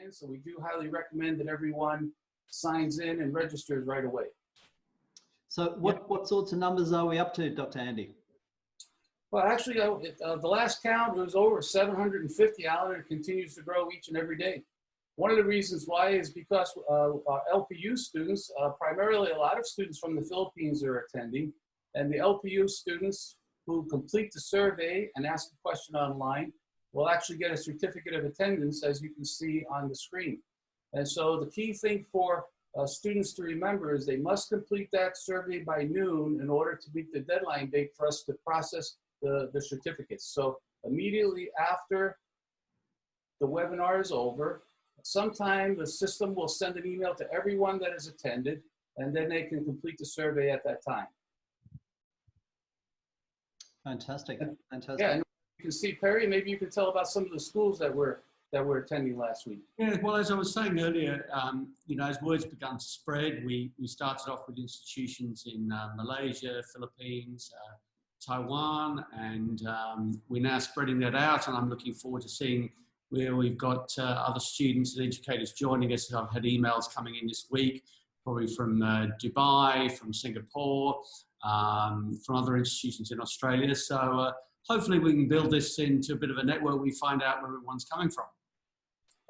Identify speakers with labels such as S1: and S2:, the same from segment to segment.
S1: in. So we do highly recommend that everyone signs in and registers right away.
S2: So what sorts of numbers are we up to, Dr. Andy?
S1: Well, actually, the last count was over 750, Alan. It continues to grow each and every day. One of the reasons why is because our LPU students, primarily a lot of students from the Philippines are attending, and the LPU students who complete the survey and ask a question online will actually get a certificate of attendance, as you can see on the screen. And so the key thing for students to remember is they must complete that survey by noon in order to meet the deadline date for us to process the certificates. So immediately after the webinar is over, sometime the system will send an email to everyone that has attended, and then they can complete the survey at that time.
S2: Fantastic, fantastic.
S1: Yeah, and you can see, Perry, maybe you can tell about some of the schools that were attending last week.
S3: Yeah, well, as I was saying earlier, you know, as words began to spread, we started off with institutions in Malaysia, Philippines, Taiwan, and we're now spreading that out, and I'm looking forward to seeing where we've got other students and educators joining us. I've had emails coming in this week, probably from Dubai, from Singapore, from other institutions in Australia. So hopefully we can build this into a bit of a network. We find out where everyone's coming from.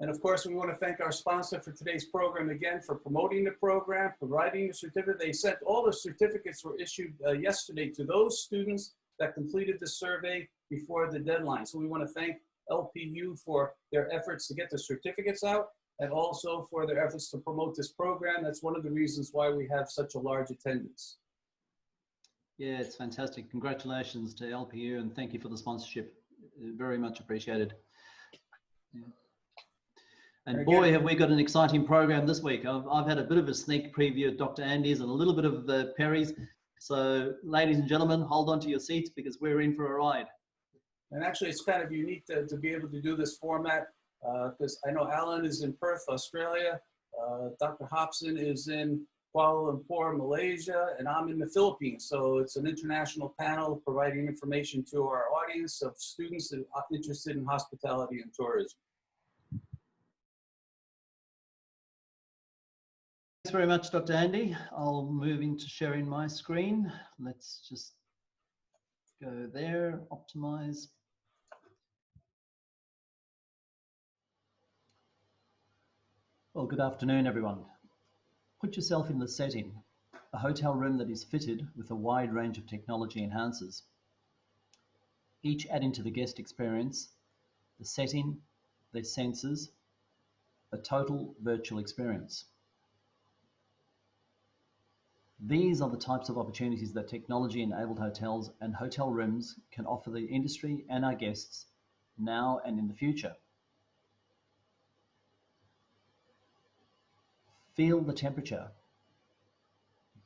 S1: And of course, we want to thank our sponsor for today's program again for promoting the program, providing the certificate. They sent all the certificates were issued yesterday to those students that completed the survey before the deadline. So we want to thank LPU for their efforts to get the certificates out and also for their efforts to promote this program. That's one of the reasons why we have such a large attendance.
S2: Yeah, it's fantastic. Congratulations to LPU and thank you for the sponsorship. Very much appreciated. Yeah. And boy, have we got an exciting program this week. I've had a bit of a sneak preview of Dr. Andy's and a little bit of the Perry's. So ladies and gentlemen, hold on to your seats because we're in for a ride.
S1: And actually, it's kind of unique to be able to do this format because I know Alan is in Perth, Australia. Dr. Hobson is in Kuala Lumpur, Malaysia, and I'm in the Philippines. So it's an international panel providing information to our audience of students that are interested in hospitality and tourism.
S2: Thanks very much, Dr. Andy. I'll move into sharing my screen. Let's just go there, optimize. Well, good afternoon, everyone. Put yourself in the setting, a hotel room that is fitted with a wide range of technology enhancers, each adding to the guest experience, the setting, their senses, a total virtual experience. These are the types of opportunities that technology-enabled hotels and hotel rooms can offer the industry and our guests now and in the future. Feel the temperature,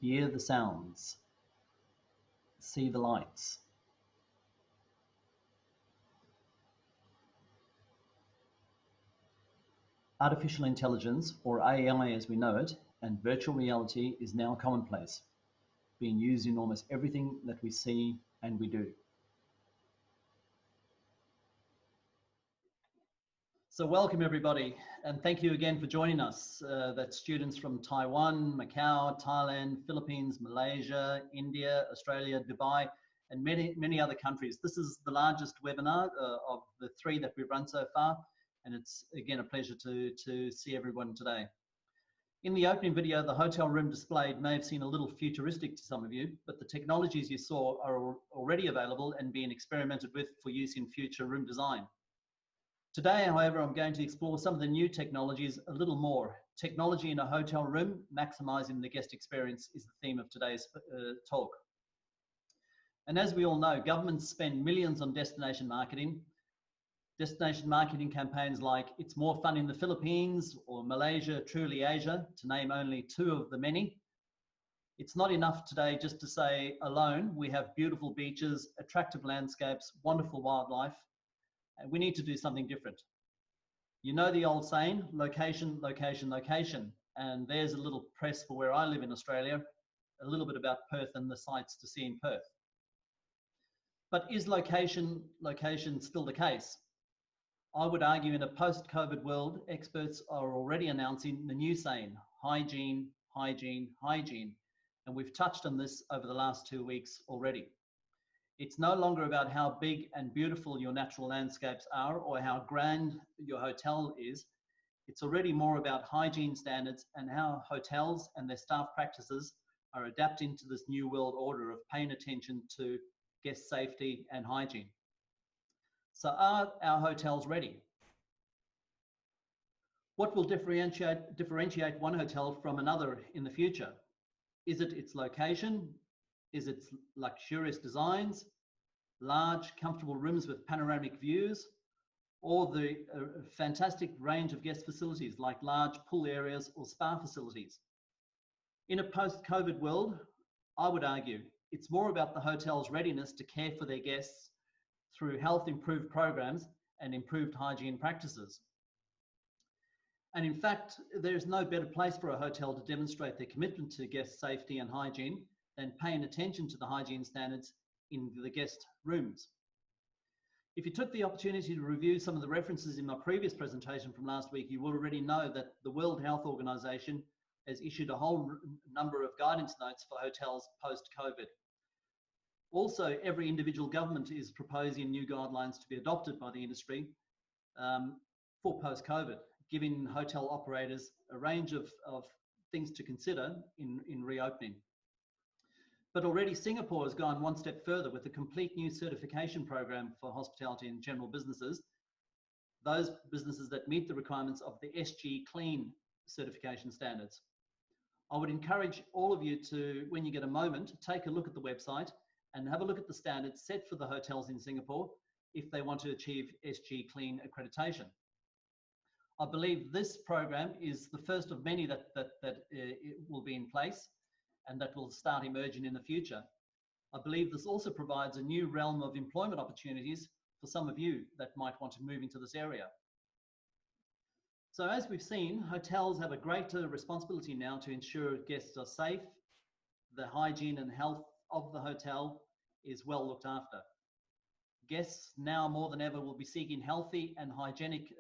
S2: hear the sounds, see the lights. Artificial intelligence, or AI as we know it, and virtual reality is now commonplace, being used in almost everything that we see and we do. So welcome everybody, and thank you again for joining us. That's students from Taiwan, Macau, Thailand, Philippines, Malaysia, India, Australia, Dubai, and many other countries. This is the largest webinar of the 3 that we've run so far, and it's again a pleasure to see everyone today. In the opening video, the hotel room displayed may have seemed a little futuristic to some of you, but the technologies you saw are already available and being experimented with for use in future room design. Today, however, I'm going to explore some of the new technologies a little more. Technology in a hotel room, maximizing the guest experience, is the theme of today's talk. And as we all know, governments spend millions on destination marketing. Destination marketing campaigns like It's More Fun in the Philippines or Malaysia, Truly Asia, to name only 2 of the many. It's not enough today just to say alone, we have beautiful beaches, attractive landscapes, wonderful wildlife, and we need to do something different. You know the old saying, location, location, location. And there's a little press for where I live in Australia, a little bit about Perth and the sights to see in Perth. But is location still the case? I would argue in a post-COVID world, experts are already announcing the new saying, hygiene, hygiene, hygiene. And we've touched on this over the last 2 weeks already. It's no longer about how big and beautiful your natural landscapes are or how grand your hotel is. It's already more about hygiene standards and how hotels and their staff practices are adapting to this new world order of paying attention to guest safety and hygiene. So are our hotels ready? What will differentiate one hotel from another in the future? Is it its location? Is it luxurious designs, large, comfortable rooms with panoramic views, or the fantastic range of guest facilities like large pool areas or spa facilities? In a post-COVID world, I would argue it's more about the hotel's readiness to care for their guests through health improved programs and improved hygiene practices. And in fact, there's no better place for a hotel to demonstrate their commitment to guest safety and hygiene than paying attention to the hygiene standards in the guest rooms. If you took the opportunity to review some of the references in my previous presentation from last week, you will already know that the World Health Organization has issued a whole number of guidance notes for hotels post-COVID. Also, every individual government is proposing new guidelines to be adopted by the industry for post-COVID, giving hotel operators a range of things to consider in reopening. But already Singapore has gone one step further with a complete new certification program for hospitality and general businesses, those businesses that meet the requirements of the SG Clean certification standards. I would encourage all of you to, when you get a moment, take a look at the website and have a look at the standards set for the hotels in Singapore if they want to achieve SG Clean accreditation. I believe this program is the first of many that will be in place and that will start emerging in the future. I believe this also provides a new realm of employment opportunities for some of you that might want to move into this area. So as we've seen, hotels have a greater responsibility now to ensure guests are safe, the hygiene and health of the hotel is well looked after. Guests now more than ever will be seeking healthy and hygienic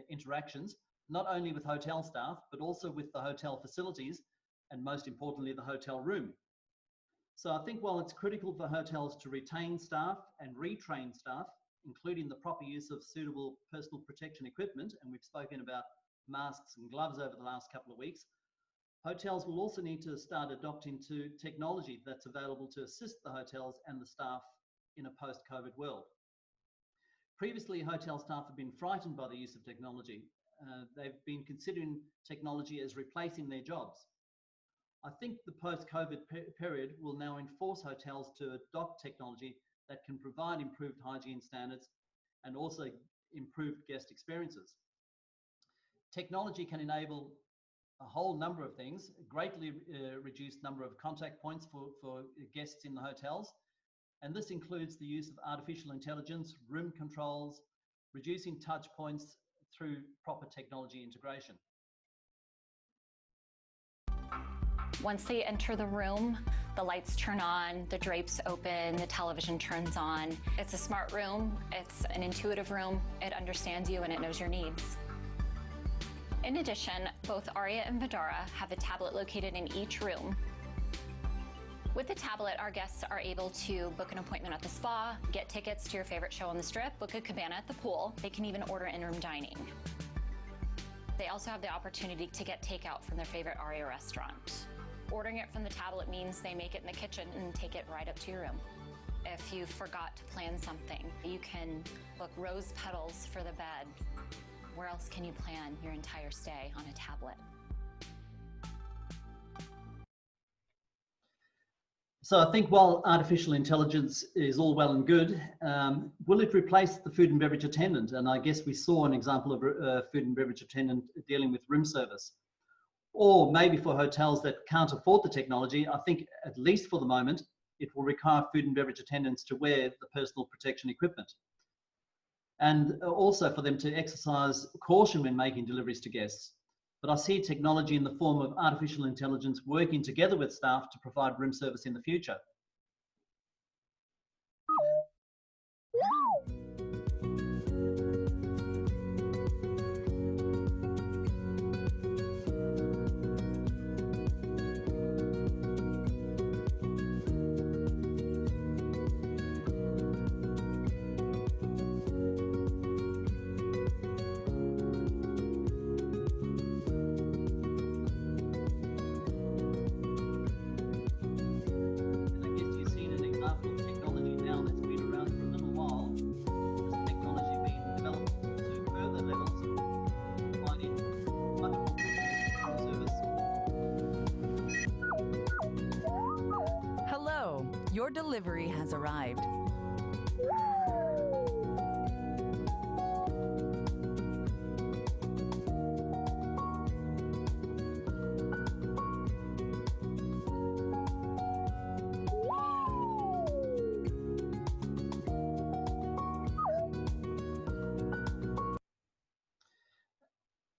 S2: interactions, not only with hotel staff, but also with the hotel facilities, and most importantly, the hotel room. So I think while it's critical for hotels to retain staff and retrain staff, including the proper use of suitable personal protection equipment, and we've spoken about masks and gloves over the last couple of weeks, hotels will also need to start adopting to technology that's available to assist the hotels and the staff in a post-COVID world. Previously, hotel staff have been frightened by the use of technology. They've been considering technology as replacing their jobs. I think the post-COVID period will now enforce hotels to adopt technology that can provide improved hygiene standards and also improved guest experiences. Technology can enable a whole number of things, greatly reduced number of contact points for guests in the hotels. And this includes the use of artificial intelligence, room controls, reducing touch points through proper technology integration.
S4: Once they enter the room, the lights turn on, the drapes open, the television turns on. It's a smart room, it's an intuitive room, it understands you and it knows your needs. In addition, both Aria and Vidara have a tablet located in each room. With the tablet, our guests are able to book an appointment at the spa, get tickets to your favorite show on the strip, book a cabana at the pool. They can even order in-room dining. They also have the opportunity to get takeout from their favorite Aria restaurant. Ordering it from the tablet means they make it in the kitchen and take it right up to your room. If you forgot to plan something, you can book rose petals for the bed. Where else can you plan your entire stay on a tablet?
S2: So I think while artificial intelligence is all well and good, will it replace the food and beverage attendant? And I guess we saw an example of a food and beverage attendant dealing with room service. Or maybe for hotels that can't afford the technology, I think at least for the moment, it will require food and beverage attendants to wear the personal protection equipment. And also for them to exercise caution when making deliveries to guests. But I see technology in the form of artificial intelligence working together with staff to provide room service in the future.
S5: your delivery has arrived.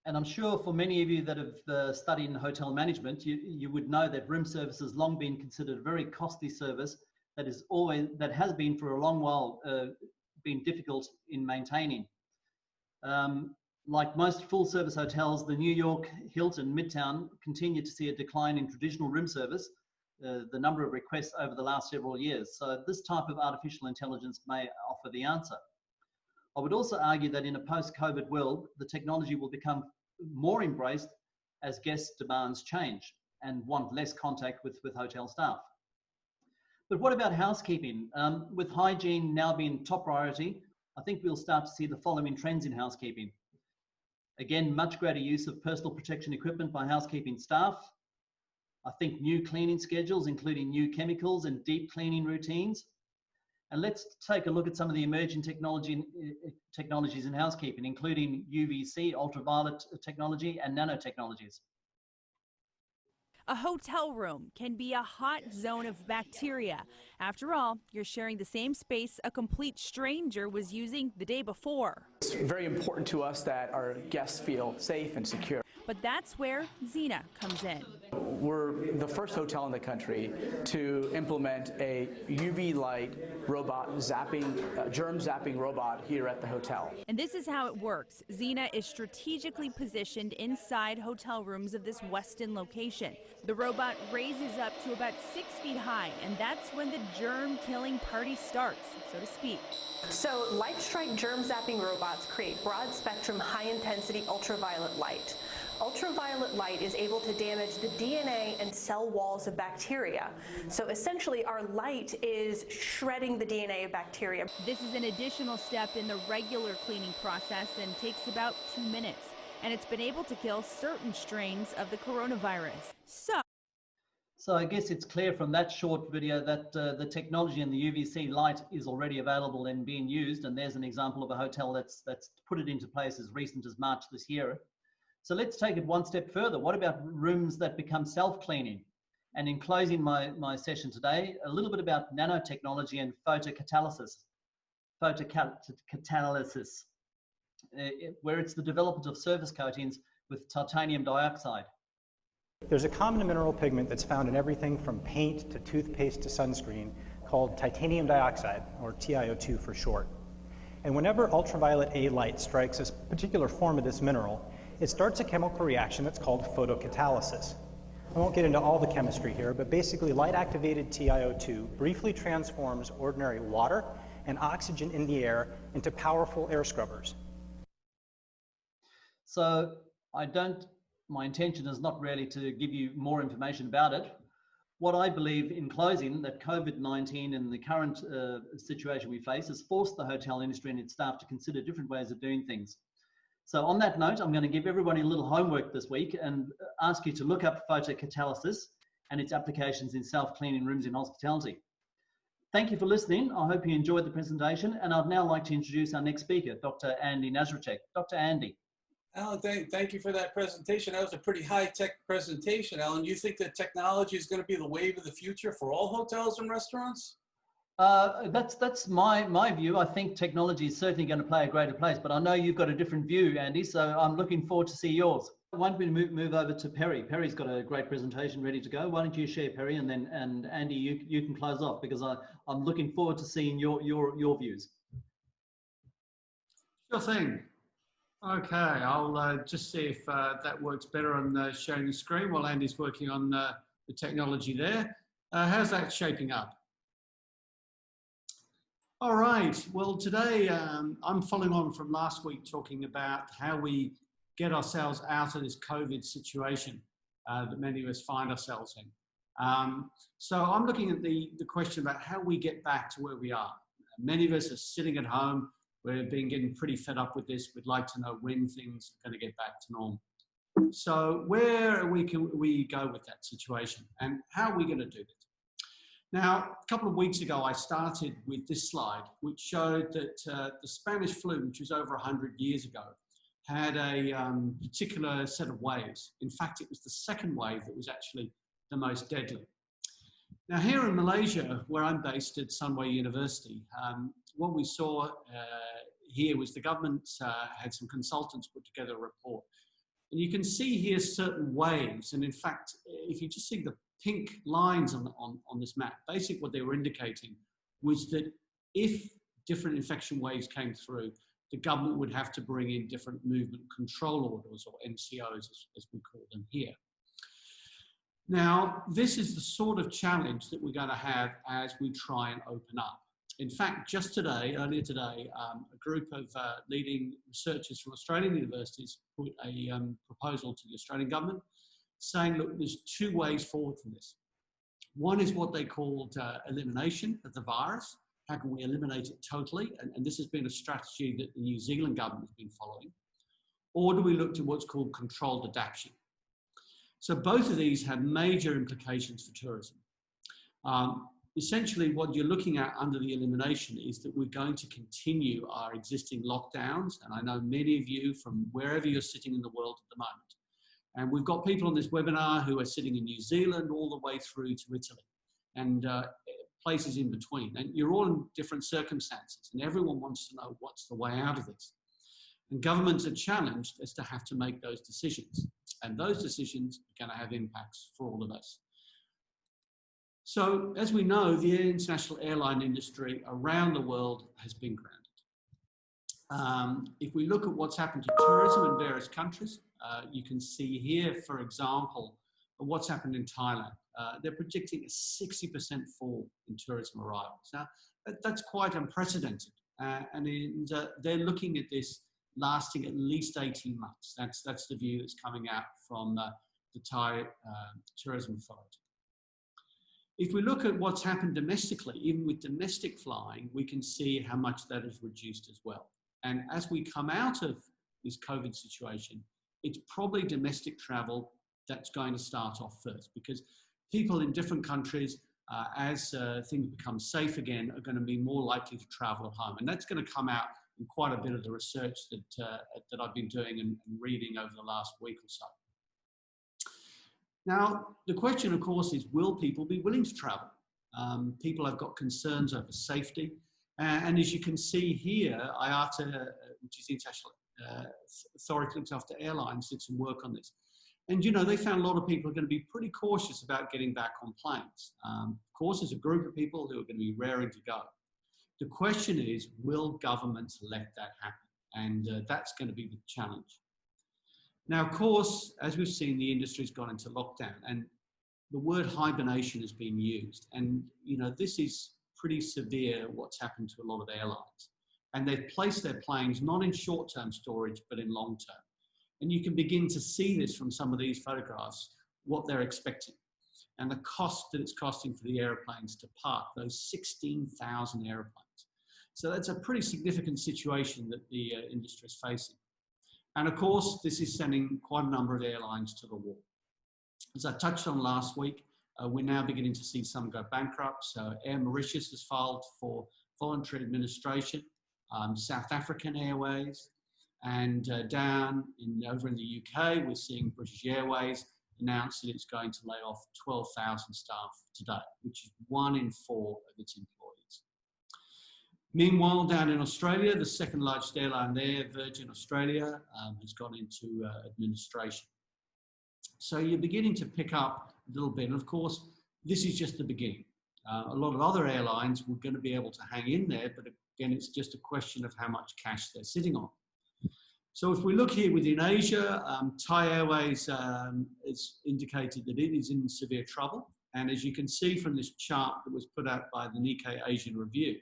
S2: And I'm sure for many of you that have studied in hotel management, you would know that room service has long been considered a very costly service that has been for a long while been difficult in maintaining. Like most full service hotels, the New York, Hilton, Midtown continue to see a decline in traditional room service, the number of requests over the last several years. So this type of artificial intelligence may offer the answer. I would also argue that in a post-COVID world, the technology will become more embraced as guest demands change and want less contact with hotel staff. But what about housekeeping? With hygiene now being top priority, I think we'll start to see the following trends in housekeeping. Again, much greater use of personal protection equipment by housekeeping staff. I think new cleaning schedules, including new chemicals and deep cleaning routines. And let's take a look at some of the emerging technologies in housekeeping, including UVC, ultraviolet technology, and nanotechnologies.
S6: A hotel room can be a hot zone of bacteria. After all, you're sharing the same space a complete stranger was using the day before.
S7: It's very important to us that our guests feel safe and secure.
S6: But that's where Xena comes in.
S7: We're the first hotel in the country to implement a UV light robot germ zapping robot here at the hotel.
S6: And this is how it works. Xena is strategically positioned inside hotel rooms of this Westin location. The robot raises up to about 6 feet high, and that's when the germ-killing party starts, so to speak.
S8: So light strike germ zapping robots create broad spectrum, high intensity ultraviolet light. Ultraviolet light is able to damage the DNA and cell walls of bacteria. So essentially our light is shredding the DNA of bacteria.
S6: This is an additional step in the regular cleaning process and takes about 2 minutes. And it's been able to kill certain strains of the coronavirus.
S2: So I guess it's clear from that short video that the technology in the UVC light is already available and being used. And there's an example of a hotel that's put it into place as recent as March this year. So let's take it one step further. What about rooms that become self-cleaning? And in closing my session today, a little bit about nanotechnology and photocatalysis. Photocatalysis, where it's the development of surface coatings with titanium dioxide.
S9: There's a common mineral pigment that's found in everything from paint to toothpaste to sunscreen called titanium dioxide, or TiO2 for short. And whenever ultraviolet A light strikes a particular form of this mineral, it starts a chemical reaction that's called photocatalysis. I won't get into all the chemistry here, but basically light-activated TiO2 briefly transforms ordinary water and oxygen in the air into powerful air scrubbers.
S2: So my intention is not really to give you more information about it. What I believe in closing, that COVID-19 and the current situation we face has forced the hotel industry and its staff to consider different ways of doing things. So on that note, I'm going to give everybody a little homework this week and ask you to look up photocatalysis and its applications in self-cleaning rooms in hospitality. Thank you for listening. I hope you enjoyed the presentation, and I'd now like to introduce our next speaker, Dr. Andy Nazarechuk. Dr. Andy.
S1: Alan, thank you for that presentation. That was a pretty high-tech presentation. Alan, you think that technology is going to be the wave of the future for all hotels and restaurants?
S2: That's my view. I think technology is certainly going to play a greater place, but I know you've got a different view, Andy, so I'm looking forward to see yours. Why don't we move over to Perry? Perry's got a great presentation ready to go. Why don't you share, Perry, and Andy, you can close off, because I'm looking forward to seeing your views.
S3: Sure thing. Okay, I'll just see if that works better on sharing the screen while Andy's working on the technology there. How's that shaping up? All right, well today I'm following on from last week talking about how we get ourselves out of this COVID situation that many of us find ourselves in. So I'm looking at the question about how we get back to where we are. Many of us are sitting at home. We've been getting pretty fed up with this. We'd like to know when things are going to get back to normal. So where can we go with that situation, and how are we going to do it? Now, a couple of weeks ago, I started with this slide, which showed that the Spanish flu, which was over 100 years ago, had a particular set of waves. In fact, it was the second wave that was actually the most deadly. Now, here in Malaysia, where I'm based at Sunway University, what we saw here was the government had some consultants put together a report. And you can see here certain waves. And in fact, if you just see the pink lines on this map, basically what they were indicating was that if different infection waves came through, the government would have to bring in different movement control orders, or MCOs as we call them here. Now, this is the sort of challenge that we're going to have as we try and open up. In fact, just today, earlier today, a group of leading researchers from Australian universities put a proposal to the Australian government saying, look, there's two ways forward from this. One is what they called elimination of the virus. How can we eliminate it totally? And this has been a strategy that the New Zealand government has been following. Or do we look to what's called controlled adaptation? So both of these have major implications for tourism. Essentially, what you're looking at under the elimination is that we're going to continue our existing lockdowns. And I know many of you from wherever you're sitting in the world at the moment. And we've got people on this webinar who are sitting in New Zealand all the way through to Italy and places in between. And you're all in different circumstances and everyone wants to know what's the way out of this. And governments are challenged as to have to make those decisions. And those decisions are going to have impacts for all of us. So, as we know, the international airline industry around the world has been grounded. If we look at what's happened to tourism in various countries, you can see here, for example, what's happened in Thailand. They're predicting a 60% fall in tourism arrivals. Now, that's quite unprecedented. And they're looking at this lasting at least 18 months. That's the view that's coming out from the Thai Tourism Authority. If we look at what's happened domestically, even with domestic flying, we can see how much that has reduced as well. And as we come out of this COVID situation, it's probably domestic travel that's going to start off first, because people in different countries, as things become safe again, are going to be more likely to travel at home. And that's going to come out in quite a bit of the research that I've been doing and reading over the last week or so. Now, the question, of course, is will people be willing to travel? People have got concerns over safety. And as you can see here, IATA, which is the International Authority that looks after airlines, did some work on this. And, you know, they found a lot of people are going to be pretty cautious about getting back on planes. Of course, there's a group of people who are going to be raring to go. The question is, will governments let that happen? And that's going to be the challenge. Now, of course, as we've seen, the industry's gone into lockdown and the word hibernation has been used. And, you know, this is pretty severe what's happened to a lot of airlines. And they've placed their planes not in short-term storage, but in long-term. And you can begin to see this from some of these photographs, what they're expecting and the cost that it's costing for the airplanes to park, those 16,000 airplanes. So that's a pretty significant situation that the industry is facing. And of course, this is sending quite a number of airlines to the wall. As I touched on last week, we're now beginning to see some go bankrupt. So Air Mauritius has filed for voluntary administration, South African Airways, and over in the UK, we're seeing British Airways announce that it's going to lay off 12,000 staff today, which is 1 in 4 of its employees. Meanwhile, down in Australia, the second largest airline there, Virgin Australia, has gone into administration. So you're beginning to pick up a little bit. And of course, this is just the beginning. A lot of other airlines were going to be able to hang in there, but again, it's just a question of how much cash they're sitting on. So if we look here within Asia, Thai Airways has indicated that it is in severe trouble. And as you can see from this chart that was put out by the Nikkei Asian Review,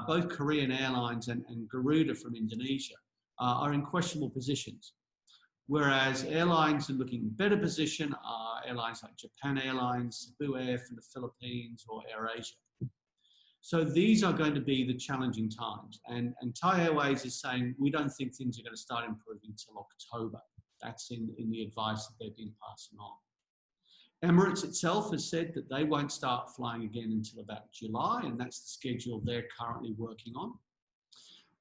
S3: both Korean Airlines and Garuda from Indonesia are in questionable positions. Whereas airlines that are looking in better position are airlines like Japan Airlines, Cebu Air from the Philippines, or AirAsia. So these are going to be the challenging times. And Thai Airways is saying, we don't think things are going to start improving until October. That's in the advice that they've been passing on. Emirates itself has said that they won't start flying again until about July, and that's the schedule they're currently working on.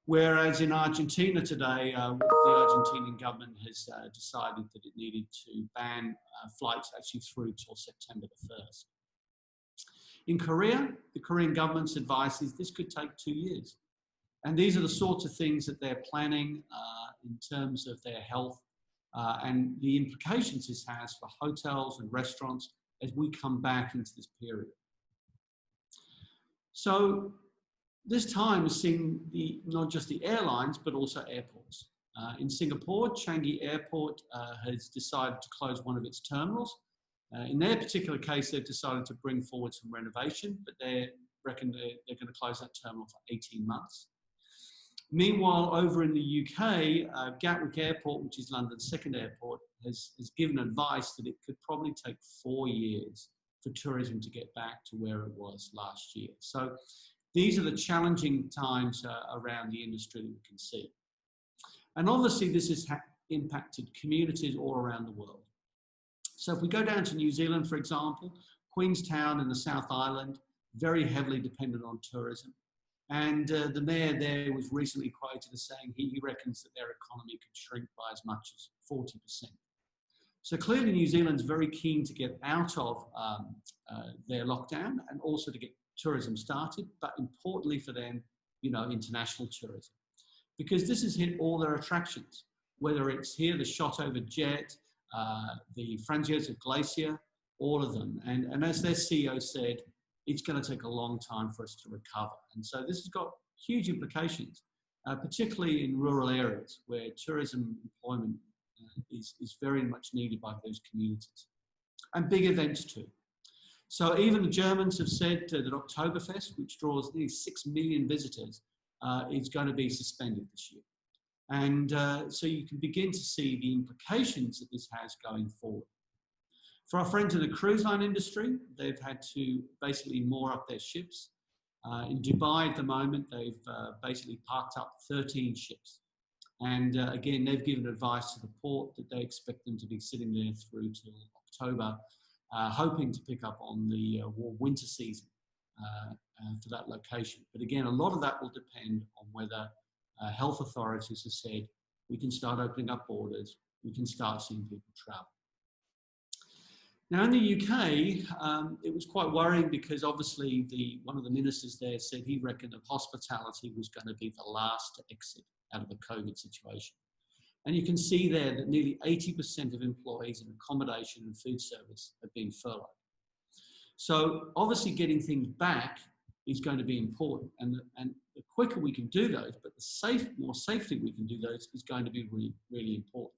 S3: Whereas in Argentina today, the Argentinian government has decided that it needed to ban flights actually through till September the 1st. In Korea, the Korean government's advice is this could take 2 years. And these are the sorts of things that they're planning in terms of their health and the implications this has for hotels and restaurants as we come back into this period. So this time has seen not just the airlines, but also airports. In Singapore, Changi Airport has decided to close one of its terminals. In their particular case, they've decided to bring forward some renovation, but they reckon they're going to close that terminal for 18 months. Meanwhile, over in the UK, Gatwick Airport, which is London's second airport, has given advice that it could probably take 4 years for tourism to get back to where it was last year. So these are the challenging times around the industry that we can see. And obviously this has impacted communities all around the world. So if we go down to New Zealand, for example, Queenstown in the South Island, very heavily dependent on tourism. And the mayor there was recently quoted as saying he reckons that their economy could shrink by as much as 40%. So clearly New Zealand's very keen to get out of their lockdown and also to get tourism started, but importantly for them, international tourism. Because this has hit all their attractions, whether it's here, the Shotover Jet, the Franz Josef Glacier, all of them. And as their CEO said, it's going to take a long time for us to recover. And so this has got huge implications, particularly in rural areas where tourism employment is very much needed by those communities. And big events too. So even the Germans have said that Oktoberfest, which draws nearly 6 million visitors, is going to be suspended this year. And so you can begin to see the implications that this has going forward. For our friends in the cruise line industry, they've had to basically moor up their ships. In Dubai at the moment, they've basically parked up 13 ships. And again, they've given advice to the port that they expect them to be sitting there through till October, hoping to pick up on the warm winter season for that location. But again, a lot of that will depend on whether health authorities have said, we can start opening up borders, we can start seeing people travel. Now in the UK, it was quite worrying because obviously one of the ministers there said he reckoned that hospitality was going to be the last to exit out of the COVID situation. And you can see there that nearly 80% of employees in accommodation and food service have been furloughed. So obviously getting things back is going to be important. And the quicker we can do those, but the more safely we can do those is going to be really, really important.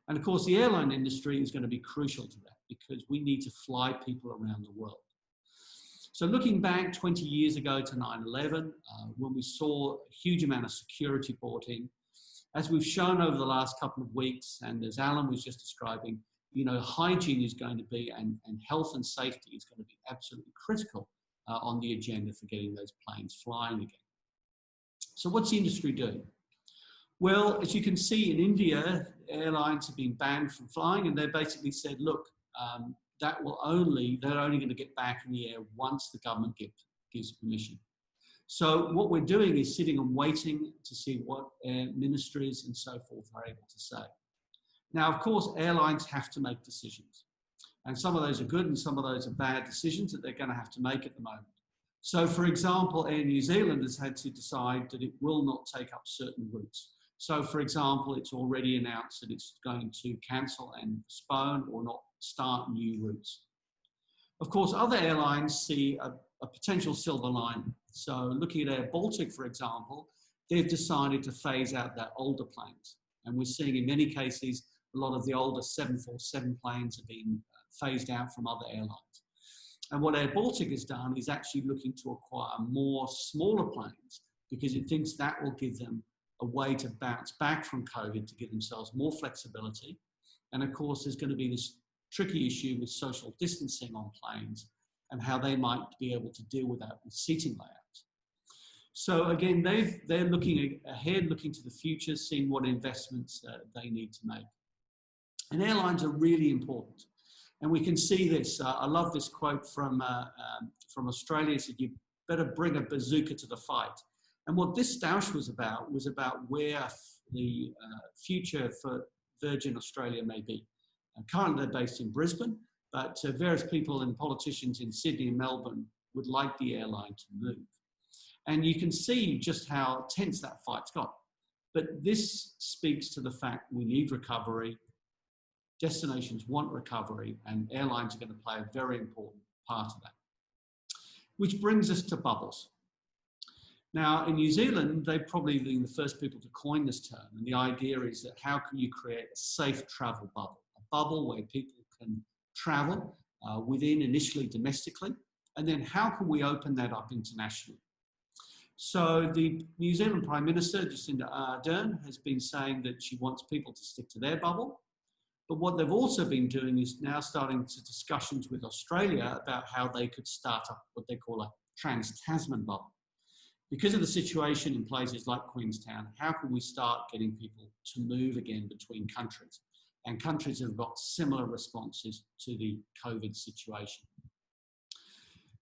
S3: And of course, the airline industry is going to be crucial to that because we need to fly people around the world. So looking back 20 years ago to 9/11, when we saw a huge amount of security brought in, as we've shown over the last couple of weeks, and as Alan was just describing, hygiene is going to be, and health and safety is going to be absolutely critical on the agenda for getting those planes flying again. So what's the industry doing? Well, as you can see in India, airlines have been banned from flying, and they basically said, look, they're only going to get back in the air once the government gives permission. So what we're doing is sitting and waiting to see what ministries and so forth are able to say. Now, of course, airlines have to make decisions. And some of those are good and some of those are bad decisions that they're going to have to make at the moment. So, for example, Air New Zealand has had to decide that it will not take up certain routes. So, for example, it's already announced that it's going to cancel and postpone or not start new routes. Of course, other airlines see a potential silver lining. So looking at Air Baltic, for example, they've decided to phase out their older planes. And we're seeing in many cases, a lot of the older 747 planes have been phased out from other airlines. And what Air Baltic has done is actually looking to acquire more smaller planes because it thinks that will give them a way to bounce back from COVID to give themselves more flexibility. And of course, there's going to be this tricky issue with social distancing on planes and how they might be able to deal with that with seating layouts. So again, they're looking ahead, looking to the future, seeing what investments they need to make. And airlines are really important. And we can see this. I love this quote from Australia. It said, "You better bring a bazooka to the fight." And what this stoush was about where the future for Virgin Australia may be. Currently they're based in Brisbane, but various people and politicians in Sydney and Melbourne would like the airline to move. And you can see just how tense that fight's got. But this speaks to the fact we need recovery, destinations want recovery, and airlines are going to play a very important part of that. Which brings us to bubbles. Now, in New Zealand, they've probably been the first people to coin this term. And the idea is that how can you create a safe travel bubble? A bubble where people can travel within initially domestically, and then how can we open that up internationally? So the New Zealand Prime Minister, Jacinda Ardern, has been saying that she wants people to stick to their bubble. But what they've also been doing is now starting to discussions with Australia about how they could start up what they call a trans-Tasman bubble. Because of the situation in places like Queenstown, how can we start getting people to move again between countries? And countries have got similar responses to the COVID situation.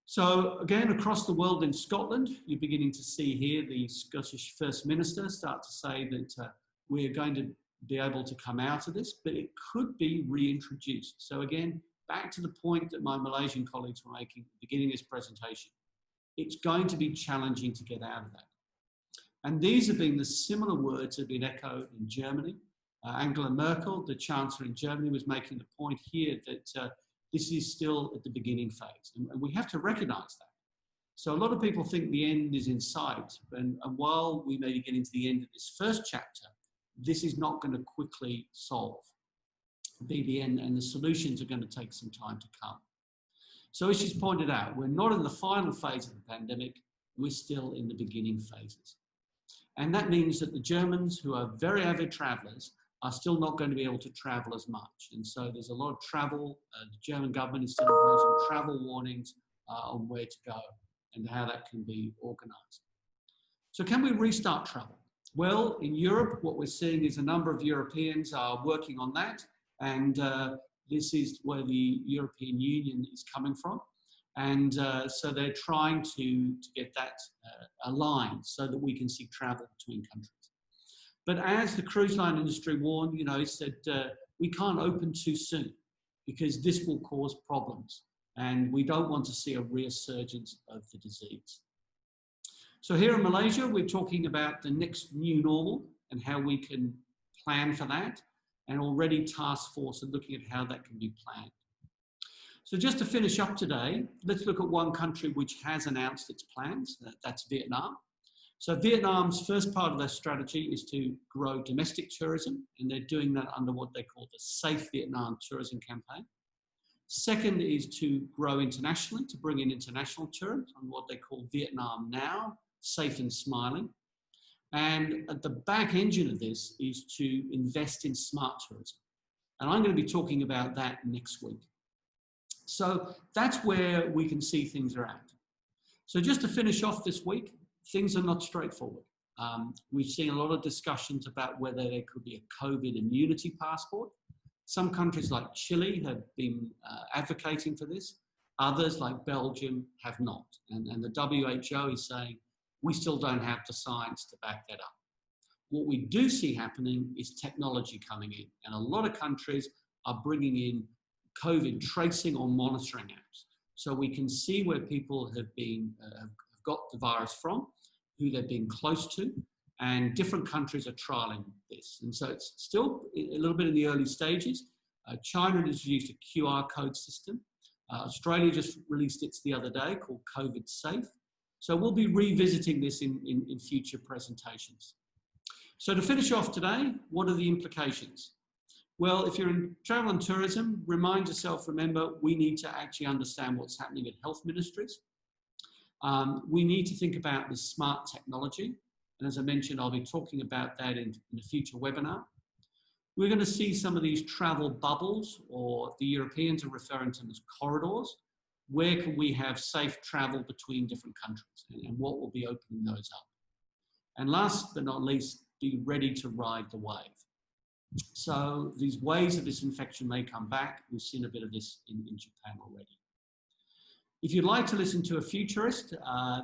S3: So again, across the world in Scotland, you're beginning to see here the Scottish First Minister start to say that we're going to be able to come out of this, but it could be reintroduced. So again, back to the point that my Malaysian colleagues were making at the beginning of this presentation, it's going to be challenging to get out of that. And these have been the similar words that have been echoed in Germany. Angela Merkel, the Chancellor in Germany, was making the point here that this is still at the beginning phase. And we have to recognize that. So a lot of people think the end is in sight. And while we may be getting to the end of this first chapter, this is not going to quickly be the end, and the solutions are going to take some time to come. So as she's pointed out, we're not in the final phase of the pandemic, we're still in the beginning phases. And that means that the Germans, who are very avid travellers, are still not going to be able to travel as much. And so there's a lot of travel. The German government is still imposing travel warnings on where to go and how that can be organised. So can we restart travel? Well, in Europe, what we're seeing is a number of Europeans are working on that. And this is where the European Union is coming from. And so they're trying to get that aligned so that we can see travel between countries. But as the cruise line industry warned, you know, it said we can't open too soon because this will cause problems. And we don't want to see a resurgence of the disease. So here in Malaysia, we're talking about the next new normal and how we can plan for that. And already task force are looking at how that can be planned. So just to finish up today, let's look at one country which has announced its plans. That's Vietnam. So Vietnam's first part of their strategy is to grow domestic tourism, and they're doing that under what they call the Safe Vietnam Tourism Campaign. Second is to grow internationally, to bring in international tourists on what they call Vietnam Now, Safe and Smiling. And at the back engine of this is to invest in smart tourism. And I'm going to be talking about that next week. So that's where we can see things are at. So just to finish off this week, things are not straightforward. We've seen a lot of discussions about whether there could be a COVID immunity passport. Some countries like Chile have been advocating for this. Others like Belgium have not. And the WHO is saying, we still don't have the science to back that up. What we do see happening is technology coming in. And a lot of countries are bringing in COVID tracing or monitoring apps. So we can see where people have been, have got the virus from, who they've been close to, and different countries are trialing this. And so it's still a little bit in the early stages. China has used a QR code system. Australia just released its the other day called COVID Safe. So we'll be revisiting this in future presentations. So to finish off today, what are the implications? Well, if you're in travel and tourism, remind yourself, remember, we need to actually understand what's happening at health ministries. We need to think about the smart technology. And as I mentioned, I'll be talking about that in a future webinar. We're going to see some of these travel bubbles, or the Europeans are referring to them as corridors. Where can we have safe travel between different countries, and what will be opening those up? And last but not least, be ready to ride the wave. So these waves of disinfection may come back. We've seen a bit of this in Japan already. If you'd like to listen to a futurist,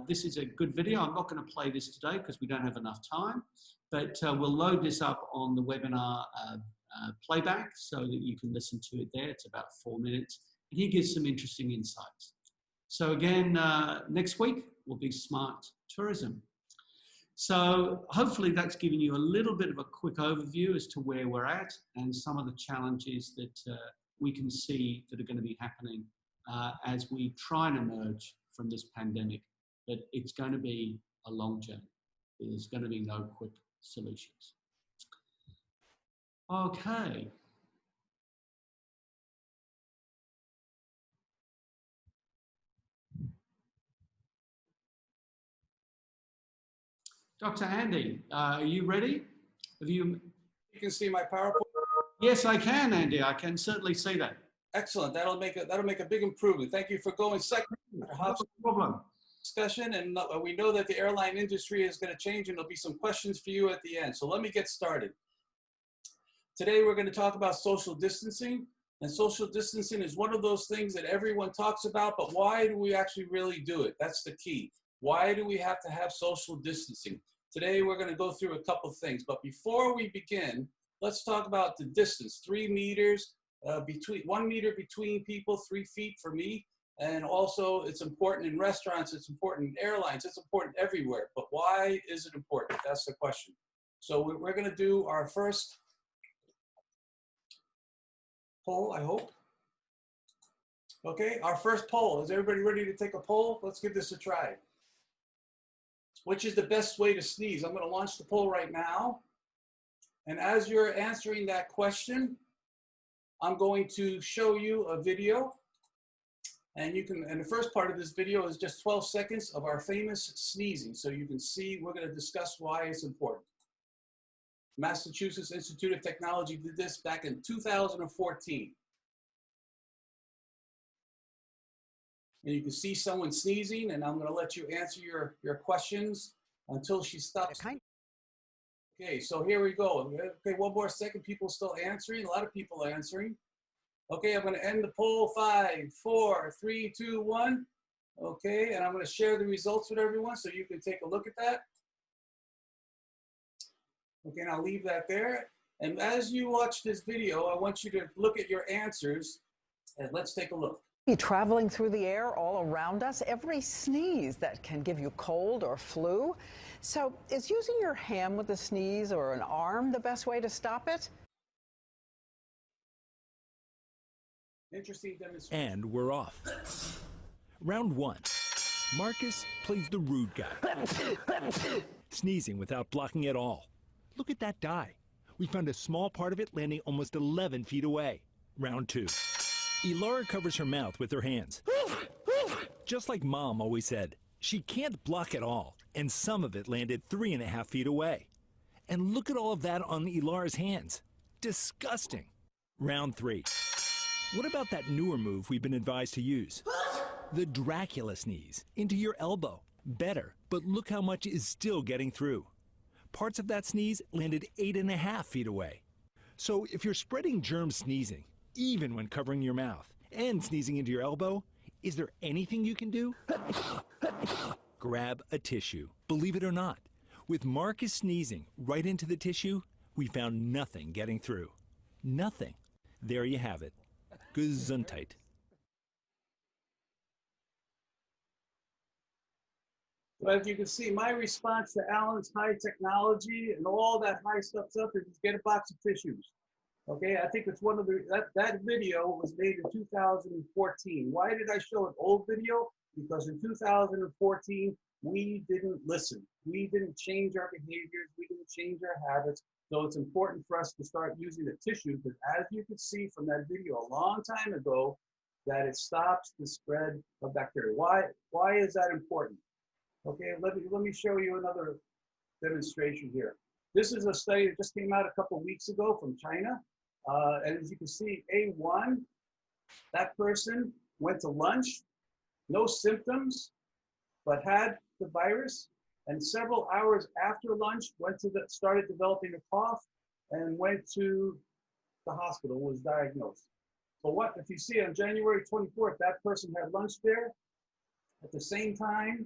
S3: this is a good video. I'm not going to play this today because we don't have enough time, but we'll load this up on the webinar playback so that you can listen to it there. It's about 4 minutes, and he gives some interesting insights. So again, next week will be smart tourism. So hopefully that's given you a little bit of a quick overview as to where we're at and some of the challenges that we can see that are going to be happening as we try and emerge from this pandemic. But it's going to be a long journey. There's going to be no quick solutions. Okay. Dr. Andy, are you ready? Have you?
S1: You can see my PowerPoint.
S3: Yes, I can, Andy. I can certainly see that.
S1: Excellent. That'll make a big improvement. Thank you for going second.
S3: No problem.
S1: Discussion, and we know that the airline industry is going to change, and there'll be some questions for you at the end. So let me get started. Today we're going to talk about social distancing, and social distancing is one of those things that everyone talks about, but why do we actually really do it? That's the key. Why do we have to have social distancing? Today we're going to go through a couple of things, but before we begin, let's talk about the distance. 3 meters, 1 meter between people, 3 feet for me. And also it's important in restaurants, it's important in airlines, it's important everywhere. But why is it important? That's the question. So we're going to do our first poll, I hope. Okay, our first poll. Is everybody ready to take a poll? Let's give this a try. Which is the best way to sneeze? I'm going to launch the poll right now. And as you're answering that question, I'm going to show you a video. And the first part of this video is just 12 seconds of our famous sneezing. So you can see, we're going to discuss why it's important. Massachusetts Institute of Technology did this back in 2014. And you can see someone sneezing, and I'm going to let you answer your questions until she stops. Okay, so here we go. Okay, one more second. People still answering. A lot of people are answering. Okay, I'm going to end the poll. 5, 4, 3, 2, 1. Okay, and I'm going to share the results with everyone so you can take a look at that. Okay, and I'll leave that there. And as you watch this video, I want you to look at your answers, and let's take a look.
S5: Traveling through the air all around us, every sneeze that can give you cold or flu. So is using your hand with a sneeze or an arm the best way to stop it?
S1: Interesting demonstration.
S10: And we're off. Round 1. Marcus plays the rude guy, sneezing without blocking at all. Look at that die. We found a small part of it landing almost 11 feet away. Round 2. Elara covers her mouth with her hands. Just like Mom always said, she can't block at all, and some of it landed 3.5 feet away. And look at all of that on Elara's hands. Disgusting. Round 3. What about that newer move we've been advised to use? The Dracula sneeze, into your elbow. Better, but look how much is still getting through. Parts of that sneeze landed 8.5 feet away. So if you're spreading germs sneezing, even when covering your mouth, and sneezing into your elbow, is there anything you can do? Grab a tissue. Believe it or not, with Marcus sneezing right into the tissue, we found nothing getting through. Nothing. There you have it. Gesundheit.
S1: Well, as you can see, my response to Alan's high technology and all that high stuff's up is just get a box of tissues. Okay, I think it's one of the, that video was made in 2014. Why did I show an old video? Because in 2014, we didn't listen. We didn't change our behaviors. We didn't change our habits. So it's important for us to start using the tissue, because as you can see from that video a long time ago, that it stops the spread of bacteria. Why is that important? Okay, let me show you another demonstration here. This is a study that just came out a couple of weeks ago from China. And as you can see, A1, that person went to lunch, no symptoms, but had the virus, and several hours after lunch started developing a cough and went to the hospital was diagnosed. So what, if you see on January 24th, that person had lunch there, at the same time,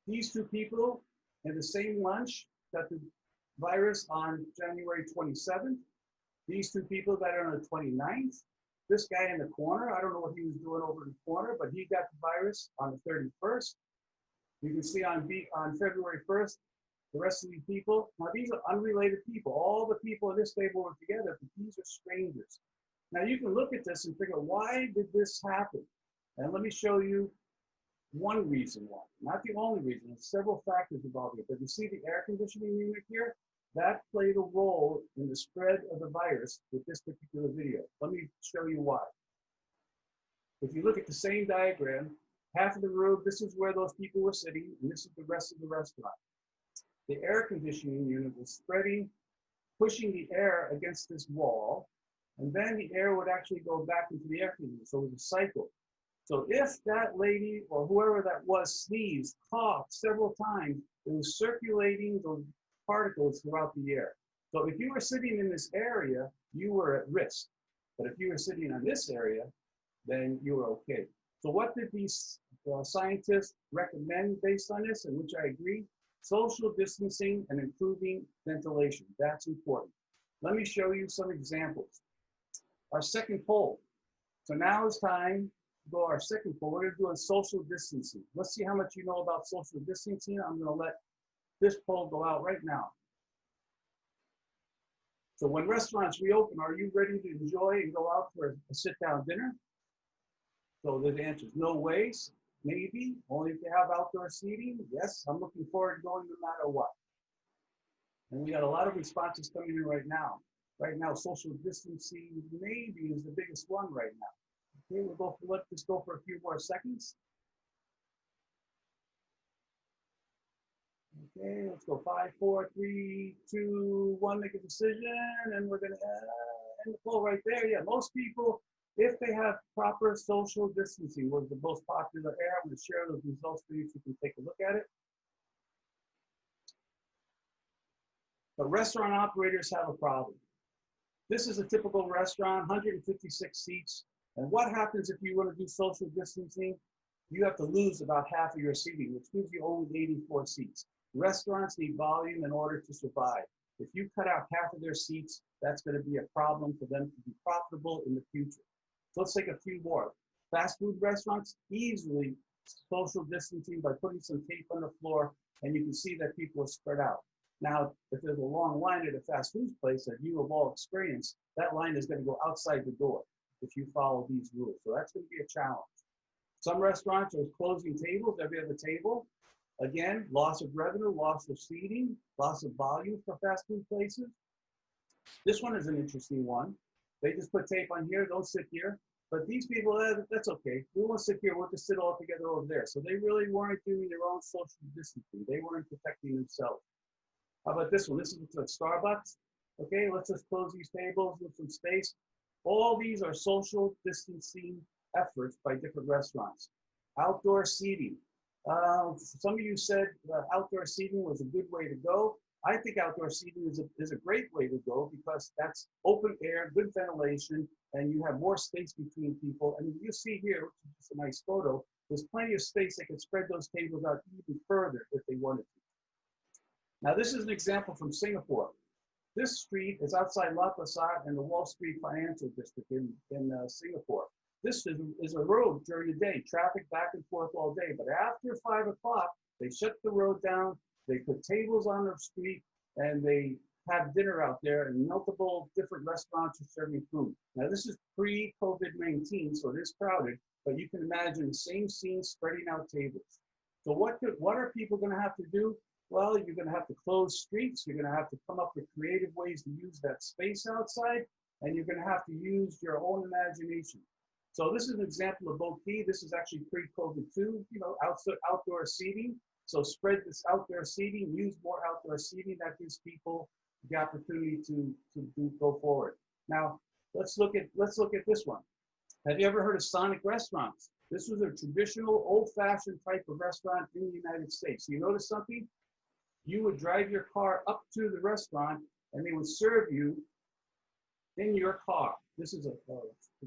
S1: these two people had the same lunch got the virus on January 27th. These two people got it on the 29th. This guy in the corner, I don't know what he was doing over in the corner, but he got the virus on the 31st. You can see on February 1st, the rest of these people. Now these are unrelated people. All the people at this table were together, but these are strangers. Now you can look at this and figure, why did this happen? And let me show you one reason why, not the only reason. There's several factors involved here, but you see the air conditioning unit here? That played a role in the spread of the virus with this particular video. Let me show you why. If you look at the same diagram, half of the room, this is where those people were sitting, and this is the rest of the restaurant. The air conditioning unit was spreading, pushing the air against this wall, and then the air would actually go back into the air conditioner, so it was a cycle. So if that lady or whoever that was sneezed, coughed several times, it was circulating those particles throughout the air. So if you were sitting in this area, you were at risk. But if you were sitting on this area, then you were okay. So what did these scientists recommend based on this, and which I agree? Social distancing and improving ventilation. That's important. Let me show you some examples. Our second poll. So now it's time to go our second poll. We're going to do a social distancing. Let's see how much you know about social distancing. I'm going to let this poll go out right now. So when restaurants reopen, are you ready to enjoy and go out for a sit-down dinner? So the answer is no ways, maybe, only if you have outdoor seating. Yes, I'm looking forward to going no matter what. And we got a lot of responses coming in right now. Right now, social distancing maybe is the biggest one right now. Okay, let's just go for a few more seconds. Okay, let's go 5, 4, 3, 2, 1, make a decision, and we're gonna end the poll right there. Yeah, most people, if they have proper social distancing, was the most popular area. I'm gonna share those results for you so you can take a look at it. But restaurant operators have a problem. This is a typical restaurant, 156 seats. And what happens if you want to do social distancing? You have to lose about half of your seating, which gives you only 84 seats. Restaurants need volume in order to survive. If you cut out half of their seats, that's going to be a problem for them to be profitable in the future. So let's take a few more. Fast food restaurants, easily social distancing by putting some tape on the floor, and you can see that people are spread out. Now, if there's a long line at a fast food place that you have all experienced, that line is going to go outside the door if you follow these rules. So that's going to be a challenge. Some restaurants are closing tables, every other table. Again, loss of revenue, loss of seating, loss of volume for fast food places. This one is an interesting one. They just put tape on here, don't sit here. But these people, that's okay. We won't sit here, we'll just sit all together over there. So they really weren't doing their own social distancing. They weren't protecting themselves. How about this one? This is like Starbucks. Okay, let's just close these tables with some space. All these are social distancing efforts by different restaurants. Outdoor seating. Some of you said outdoor seating was a good way to go. I think outdoor seating is a great way to go because that's open air, good ventilation, and you have more space between people. And you see here, which is just a nice photo, there's plenty of space. They could spread those tables out even further if they wanted to. Now, this is an example from Singapore. This street is outside La Plaza in the Wall Street Financial District in Singapore. This is a road during the day, traffic back and forth all day. But after 5 o'clock, they shut the road down, they put tables on the street, and they have dinner out there, and multiple different restaurants are serving food. Now, this is pre-COVID-19, so it is crowded, but you can imagine the same scene spreading out tables. So what are people going to have to do? Well, you're going to have to close streets. You're going to have to come up with creative ways to use that space outside, and you're going to have to use your own imagination. So this is an example of both key. This is actually pre-COVID too, outdoor seating. So spread this outdoor seating, use more outdoor seating. That gives people the opportunity to go forward. Now, let's look at this one. Have you ever heard of Sonic restaurants? This was a traditional, old-fashioned type of restaurant in the United States. You notice something? You would drive your car up to the restaurant, and they would serve you in your car. This is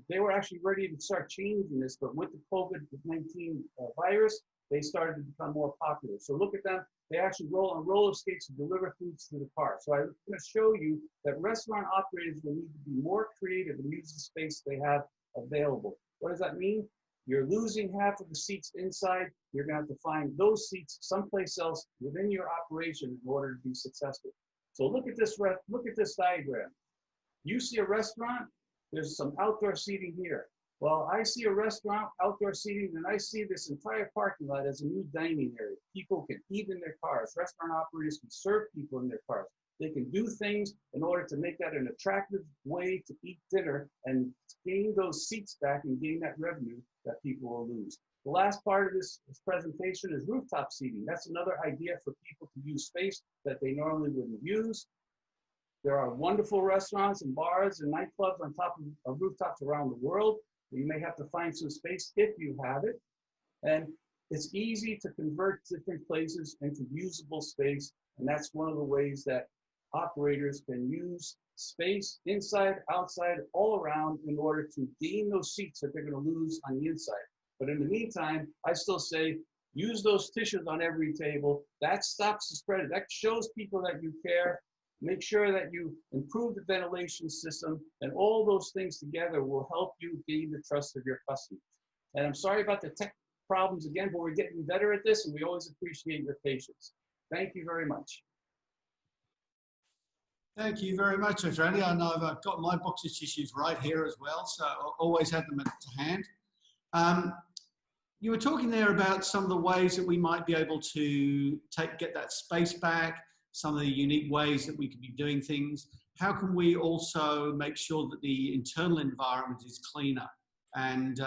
S1: they were actually ready to start changing this, but with the COVID-19 virus, they started to become more popular. So look at them. They actually roll on roller skates to deliver foods to the car. So I'm going to show you that restaurant operators will need to be more creative and use the space they have available. What does that mean? You're losing half of the seats inside. You're going to have to find those seats someplace else within your operation in order to be successful. So look at this diagram. You see a restaurant, there's some outdoor seating here. Well, I see a restaurant, outdoor seating, and I see this entire parking lot as a new dining area. People can eat in their cars. Restaurant operators can serve people in their cars. They can do things in order to make that an attractive way to eat dinner and gain those seats back and gain that revenue that people will lose. The last part of this presentation is rooftop seating. That's another idea for people to use space that they normally wouldn't use. There are wonderful restaurants and bars and nightclubs on top of rooftops around the world. You may have to find some space if you have it. And it's easy to convert different places into usable space. And that's one of the ways that operators can use space inside, outside, all around in order to gain those seats that they're going to lose on the inside. But in the meantime, I still say, use those tissues on every table. That stops the spread. That shows people that you care. Make sure that you improve the ventilation system, and all those things together will help you gain the trust of your customers. And I'm sorry about the tech problems again, but we're getting better at this, and we always appreciate your patience. Thank you very much.
S3: Thank you very much, Dr. Andy. I know I've got my box of tissues right here as well, so I'll always have them to hand. You were talking there about some of the ways that we might be able to get that space back, some of the unique ways that we could be doing things. How can we also make sure that the internal environment is cleaner? And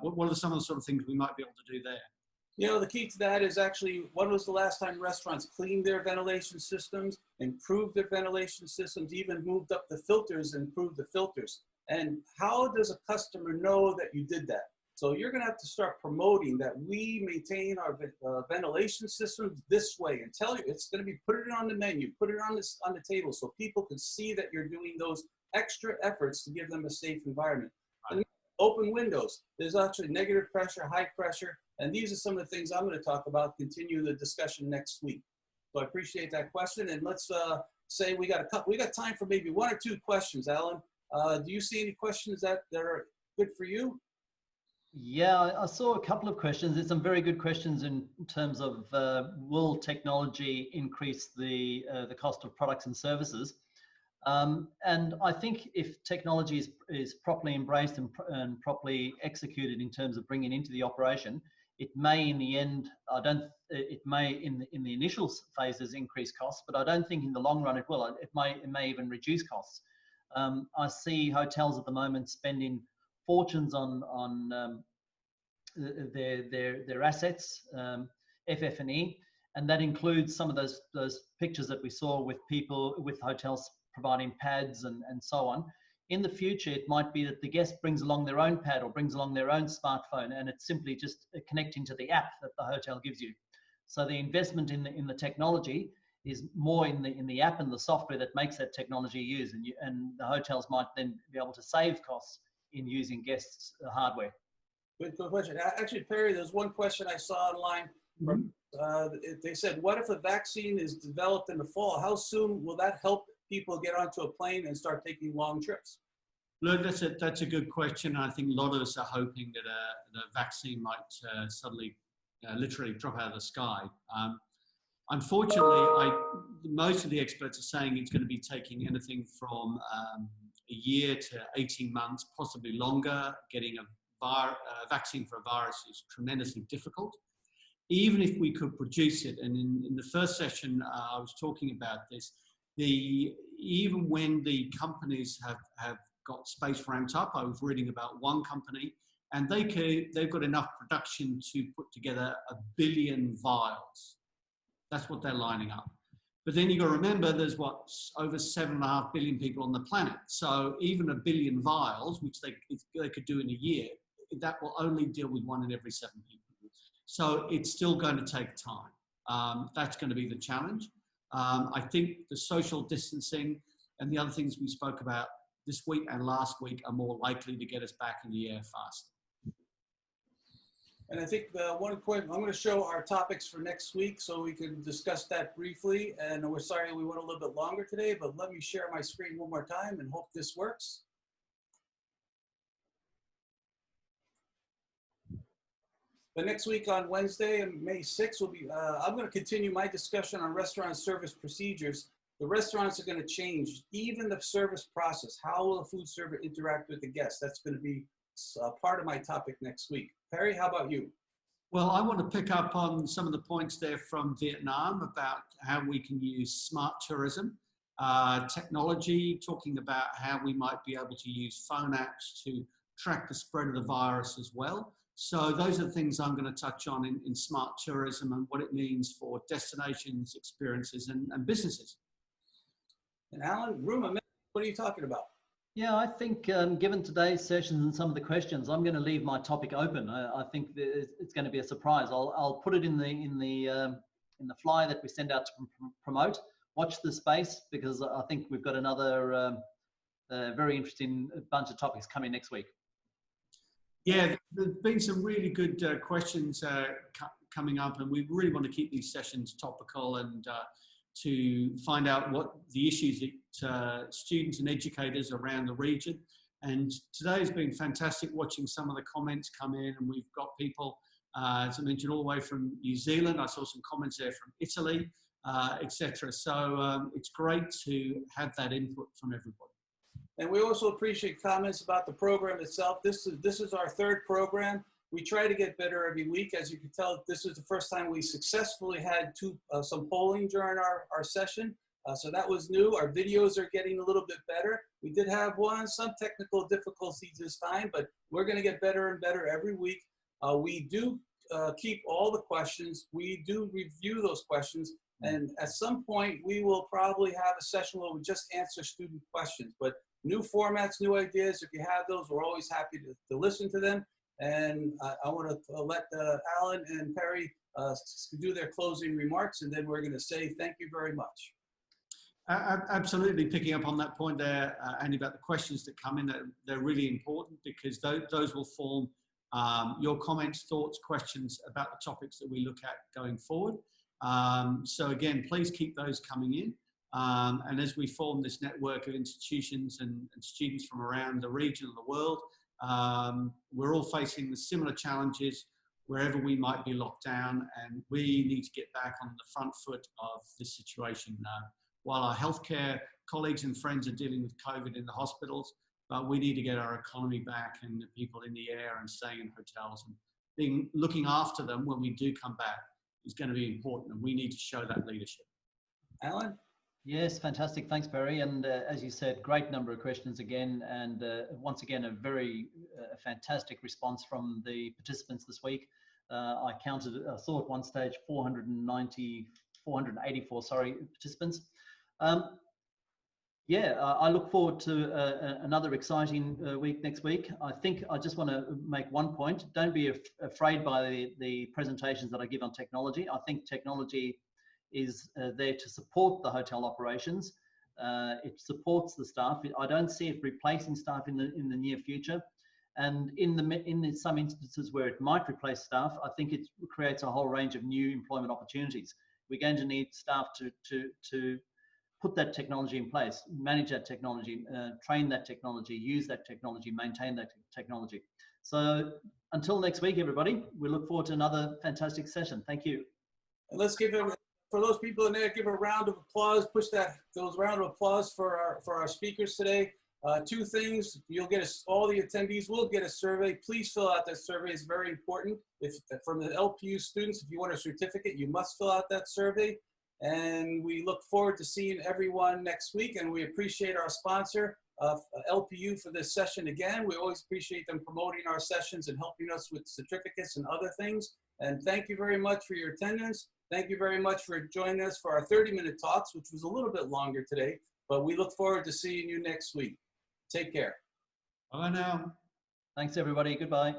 S3: what are some of the sort of things we might be able to do there?
S1: You know, the key to that is actually, when was the last time restaurants cleaned their ventilation systems, improved their ventilation systems, even moved up the filters and improved the filters? And how does a customer know that you did that? So you're going to have to start promoting that we maintain our ventilation systems this way, and tell you it's going to be, put it on the menu, put it on the table, so people can see that you're doing those extra efforts to give them a safe environment. And open windows. There's actually negative pressure, high pressure, and these are some of the things I'm going to talk about. Continue the discussion next week. So I appreciate that question, and let's say we got time for maybe 1 or 2 questions. Alan, do you see any questions that are good for you?
S2: Yeah, I saw a couple of questions. There's some very good questions in terms of will technology increase the cost of products and services? And I think if technology is properly embraced and properly executed in terms of bringing into the operation, it may in the end, it may in the initial phases increase costs, but I don't think in the long run it will. It may even reduce costs. I see hotels at the moment spending fortunes on their assets, FF&E, and that includes some of those pictures that we saw with hotels providing pads and so on. In the future, it might be that the guest brings along their own pad or brings along their own smartphone, and it's simply just connecting to the app that the hotel gives you. So the investment in the technology is more in the app and the software that makes that technology used, and the hotels might then be able to save costs in using guests' hardware.
S1: Good question. Actually, Perry, there's one question I saw online. From, they said, what if a vaccine is developed in the fall? How soon will that help people get onto a plane and start taking long trips?
S3: Look, that's a good question. I think a lot of us are hoping that the vaccine might suddenly literally drop out of the sky. Unfortunately, most of the experts are saying it's going to be taking anything from a year to 18 months, possibly longer. Getting a vaccine for a virus is tremendously difficult. Even if we could produce it, and in the first session I was talking about this, even when the companies have got space ramped up, I was reading about one company, and they've got enough production to put together 1 billion vials. That's what they're lining up. But then you've got to remember there's over 7.5 billion people on the planet. So even 1 billion vials, which they could do in a year, that will only deal with 1 in every 7 people. So it's still going to take time. That's going to be the challenge. I think the social distancing and the other things we spoke about this week and last week are more likely to get us back in the air faster.
S1: And I think one point, I'm going to show our topics for next week so we can discuss that briefly. And we're sorry we went a little bit longer today, but let me share my screen one more time and hope this works. But next week on Wednesday, May 6th, will be, I'm going to continue my discussion on restaurant service procedures. The restaurants are going to change, even the service process. How will a food server interact with the guests? That's going to be part of my topic next week. Perry, how about you?
S3: Well, I want to pick up on some of the points there from Vietnam about how we can use smart tourism, technology, talking about how we might be able to use phone apps to track the spread of the virus as well. So those are the things I'm going to touch on in smart tourism and what it means for destinations, experiences, and businesses.
S1: And Alan, what are you talking about?
S2: Yeah, I think given today's sessions and some of the questions, I'm going to leave my topic open. I think it's going to be a surprise. I'll put it in the flyer that we send out to promote. Watch the space, because I think we've got another very interesting bunch of topics coming next week.
S3: Yeah, there's been some really good questions coming up, and we really want to keep these sessions topical and to find out what the issues that students and educators around the region. And today has been fantastic watching some of the comments come in, and we've got people, as I mentioned, all the way from New Zealand. I saw some comments there from Italy, etc. So it's great to have that input from everybody.
S1: And we also appreciate comments about the program itself. This is our third program. We try to get better every week. As you can tell, this is the first time we successfully had some polling during our session. So that was new. Our videos are getting a little bit better. We did have some technical difficulties this time, but we're going to get better and better every week. We do keep all the questions. We do review those questions. And at some point, we will probably have a session where we just answer student questions. But new formats, new ideas, if you have those, we're always happy to listen to them. And I want to let Alan and Perry do their closing remarks, and then we're going to say thank you very much.
S3: Absolutely, picking up on that point there, Andy, about the questions that come in, they're really important, because those will form your comments, thoughts, questions about the topics that we look at going forward. So again, please keep those coming in. And as we form this network of institutions and students from around the region and the world, we're all facing the similar challenges wherever we might be locked down, and we need to get back on the front foot of this situation. While our healthcare colleagues and friends are dealing with COVID in the hospitals, but we need to get our economy back, and the people in the air and staying in hotels and looking after them when we do come back is going to be important, and we need to show that leadership.
S1: Alan?
S2: Yes, fantastic. Thanks, Perry. And as you said, great number of questions again. And once again, a very fantastic response from the participants this week. I saw at one stage 484 participants. Yeah, I look forward to another exciting week next week. I think I just want to make one point. Don't be afraid by the presentations that I give on technology. I think technology is there to support the hotel operations. It supports the staff. I don't see it replacing staff in the near future. And in some instances where it might replace staff, I think it creates a whole range of new employment opportunities. We're going to need staff to put that technology in place, manage that technology, train that technology, use that technology, maintain that technology. So until next week, everybody, we look forward to another fantastic session. Thank you.
S1: And let's give them, for those people in there, give a round of applause. Push those round of applause for our speakers today. Two things: you'll get all the attendees will get a survey. Please fill out that survey; it's very important. From the LPU students, if you want a certificate, you must fill out that survey. And we look forward to seeing everyone next week. And we appreciate our sponsor, LPU, for this session again. We always appreciate them promoting our sessions and helping us with certificates and other things. And thank you very much for your attendance. Thank you very much for joining us for our 30-minute talks, which was a little bit longer today, but we look forward to seeing you next week. Take care.
S3: Bye now.
S2: Thanks, everybody. Goodbye.